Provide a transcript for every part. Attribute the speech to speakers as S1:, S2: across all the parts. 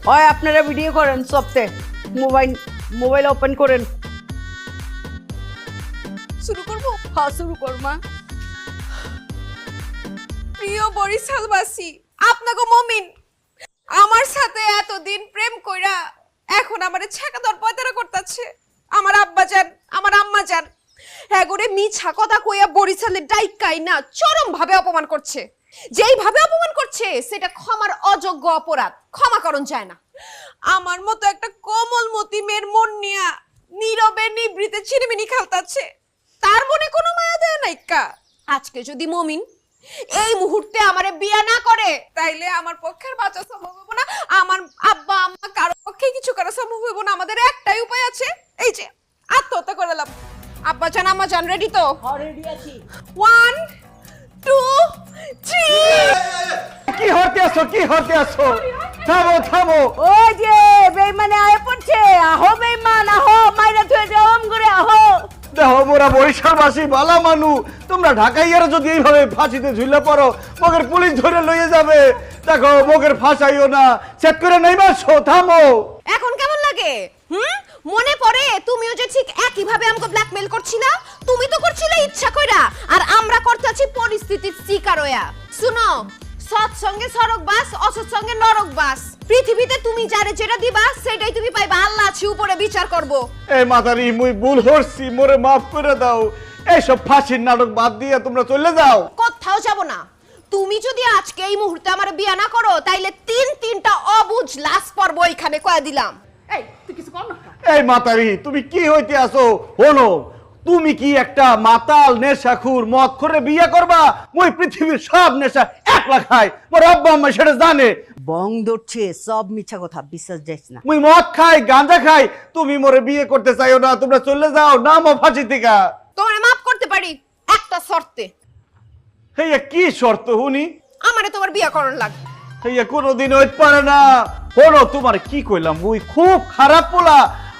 S1: হয় আপনারা ভিডিও করেন সবতে, মোবাইল ওপেন করেন।
S2: শুরু করব? হ্যাঁ শুরু কর মা। প্রিয় বরিশালবাসী, আপনাকে মমিন আমার সাথে এতদিন প্রেম কইরা এখন আমারে ছেকাদর পয়তারা করতেছে। আমার আব্বা জান, আমার আম্মা জান এগোরে মিছা কথা কইয়া বরিশালের ডাইকাই না চরম ভাবে অপমান করছে। যেই ভাবে অপমান করছে সেটা ক্ষমার অযোগ্য অপরাধ, ক্ষমা করণ যায় না। আমার মতো একটা কোমলমতি মেয়ের মন নিয়া নীরবে নিবৃতে ছিনিমিনি খেলতাছে, তার মনে কোনো মায়া দেয় নাই কা। আজকে যদি মমিন এই মুহূর্তে আমারে বিয়া না করে তাইলে আমার পক্ষের বাঁচা সম্ভব হবে না, আমার আব্বা আম্মা কারো পক্ষে কিছু করা সম্ভব হবে না। আমাদের একটাই উপায় আছে, এই যে আত্মহত্যা করে লাভ। আব্বা জান আম্মা জান রেডি তো?
S1: রেডি আছি।
S2: 1 2 3।
S3: কি হতে আসো থামো থামো।
S1: ওই যে বেইমানে আয় পড়ছে, আহো বেইমান আহো, মাইরা থুয়ে যাও করে আহো।
S3: দেখো মোরা বরিশালবাসী বালা মানু, তোমরা ঢাকাইয়ারা যদি এইভাবে ফাঁসিতে ঝুলে পড়ো মগের পুলিশ ধরে লইয়ে যাবে। দেখো মগের ফাঁসাইও না, চেক করে নাই মারছো, থামো।
S2: এখন কেমন লাগে? মনে পড়ে তুমিও যে ঠিক একই ভাবে আমাকে ব্ল্যাকমেল করছিলা? তুমি তো করছিলে ইচ্ছা কইরা, আর আমরা করতেছি পরিস্থিতির শিকার হইয়া। শুনো, সৎ সঙ্গে সড়ক বাস, অসৎ সঙ্গে নরক বাস। পৃথিবীতে তুমি যারে যেটা দিবা সেটাই তুমি পাইবা। আল্লাহ আছে উপরে বিচার করব।
S3: এই মাতারি মুই ভুল করছি, মোরে মাফ করে দাও। এইসব ফাঁসির নাটক বাদ দিয়ে তোমরা চলে যাও।
S2: কোথাও যাব না। তুমি যদি আজকে এই মুহূর্তে আমার বিয়া না করো তাইলে তিনটা অবুঝ লাশ পড়বো এখানে, কয়া দিলাম।
S1: এই তুই কিছু কর না।
S3: এই মাতারি তুমি কি হইতে আসো? হলো তুমি কি একটা মাতাল নেশাখুর মদ করে বিয়ে করবা? ওই পৃথিবীর সব নেশা একলা খায়, মোর আব্বা আম্মা সেটা জানে।
S1: বং ধরছে, সব মিছা কথা, বিশ্বাস যাইস না।
S3: মুই মদ খাই, গাঁজা খাই, তুমি মোরে বিয়ে করতে চাইও না। তোমরা চলে যাও, নামো ফাঁসি থেকে।
S2: তোমারে মাফ করতে পারি একটা শর্তে।
S3: হেয়া কি শর্ত হুনি?
S2: আমারে তোমার বিয়া করার লাগবে।
S3: হেয়া কোনোদিন হইতে পারে না। হলো তোমার কি কইলাম, মুই খুব খারাপ পোলা।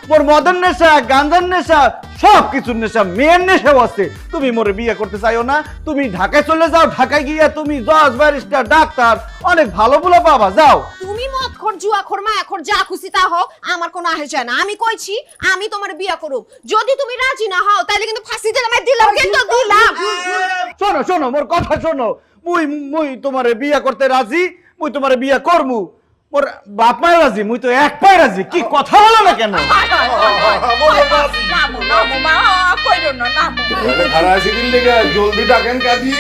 S3: মোর মদের নেশা, গাঁজার নেশা, সব কিছুর নেশা, মেয়ের নেশাও আছে। তুমি মোরে বিয়ে করতে চাইও না। তুমি ঢাকায় চলে যাও, ঢাকায় গিয়া তুমি জজ, ব্যারিস্টার, ডাক্তার অনেক ভালো পোলা পাবা, যাও।
S2: তুমি মদখোর, জুয়াখোর, মায়াখোর যা খুশি তা হোক, আমার কোনো আহে যায় না। আমি কইছি আমি তোমার বিয়া করব। যদি তুমি রাজি না হও তাহলে কিন্তু ফাঁসি দিলাম, দিলাম কিন্তু দিলাম।
S3: শোনো শোনো, মোর কথা শোনো। মুই তোমারে বিয়া করতে রাজি, মুই তোমারে বিয়া করমু। মোর বাপ মায় রাজি, মুই তো এক পায়ে রাজি। কি কথা বলো না কেন?
S4: জলদি ডাকেন কাজী।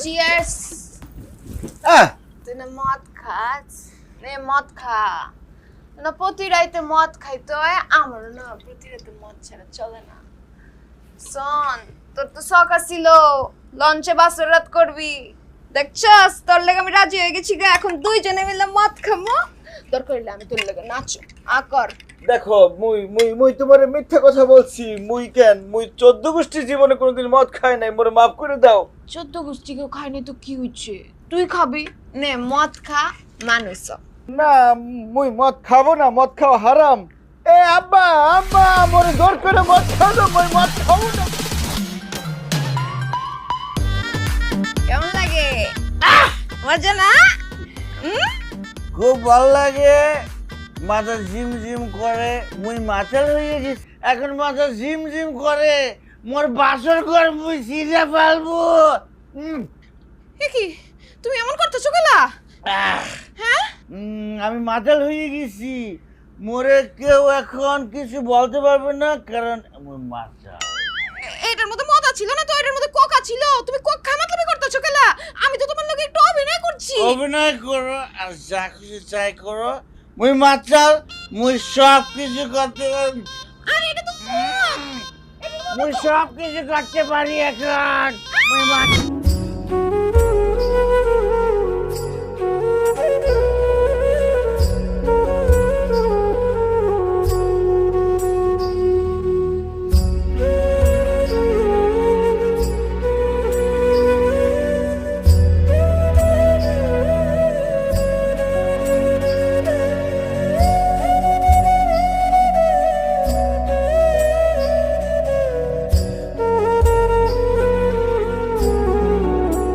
S2: চিয়ার্স।
S3: আহ,
S2: তুই না মদ খাস? নে মদ খা। না প্রতি রাইতে মদ খাইতে হয়, আমারও না প্রতি রাইতে মদ ছাড়া চলে না। শোন, তোর তো শখ ছিল লঞ্চে বাসর রাত করবি, দেখছস? তোর লেগে আমি রাজি হয়ে গেছি গা। এখন দুইজনে মিলে মদ খামো, দরকার হইলে আমি তোর লেগে নাচো আকর।
S3: দেখো মুই তোমারে মিথ্যা কথা বলছি। মুই 14 গোষ্ঠীর জীবনে কোনোদিন মদ খাই নাই। মোরে মাফ করে দাও।
S2: 14 গোষ্ঠী কেউ খায়নি তো কি হচ্ছে? তুই খাবি, নে মদ খা, মানুষ হ।
S3: না, মুই মদ খাবো না, মদ খাওয়া হারাম। এ আব্বা আম্মা, মোরে জোর করে মদ খাওয়ানো, মুই মদ খাবো না।
S2: কেমন লাগে? মজা না?
S5: খুব ভালো লাগে। মাথা ঝিম ঝিম করে, মুই মাথার হয়ে গেছি, এখন মাথা ঝিম ঝিম করে। মোর বাসর ঘর মুই সিজা পালবো।
S2: কি তুমি এমন করতেছো গলা? হ্যাঁ,
S5: আমি মাতাল হয়ে গেছি। মোরে কেউ এখন কিছু বলতে পারবে না, কারণ মোর মাতাল।
S2: এটার মধ্যে মজা ছিল না তো, এটার মধ্যে কোকা ছিল। তুমি কোক খামাতলামি করতেছো গলা? আমি তো তোমার লগে একটু অভিনয় করছি।
S5: অভিনয় করো আর যা খুশি চাই করো, মুই মাতাল মুই সব কিছু করতে পারি মুই সব কিছু করতে পারি এখন মুই মাতাল